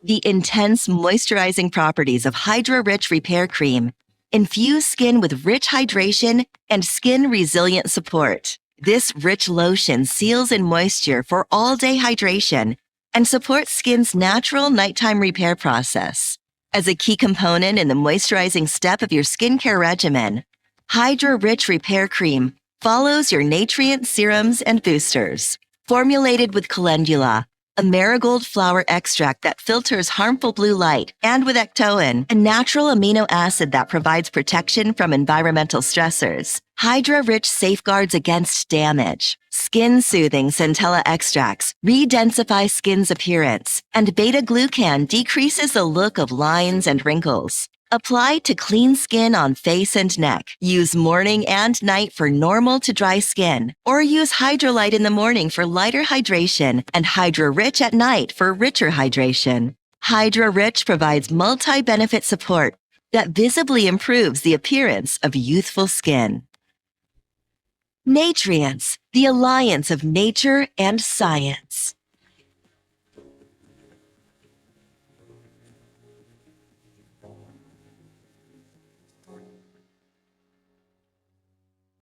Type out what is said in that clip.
The intense moisturizing properties of Hydr Repair Cream infuse skin with rich hydration and skin-resilient support. This rich lotion seals in moisture for all-day hydration and supports skin's natural nighttime repair process. As a key component in the moisturizing step of your skincare regimen, Hydr Repair Cream follows your nutrient serums and boosters. Formulated with calendula, a marigold flower extract that filters harmful blue light, and with Ectoin, a natural amino acid that provides protection from environmental stressors, Hydra Rich safeguards against damage. Skin-soothing Centella extracts re-densify skin's appearance, and beta-glucan decreases the look of lines and wrinkles. Apply to clean skin on face and neck. Use morning and night for normal to dry skin, or use Hydrolite in the morning for lighter hydration and Hydra Rich at night for richer hydration. Hydra Rich provides multi-benefit support that visibly improves the appearance of youthful skin. Natrients, the alliance of nature and science.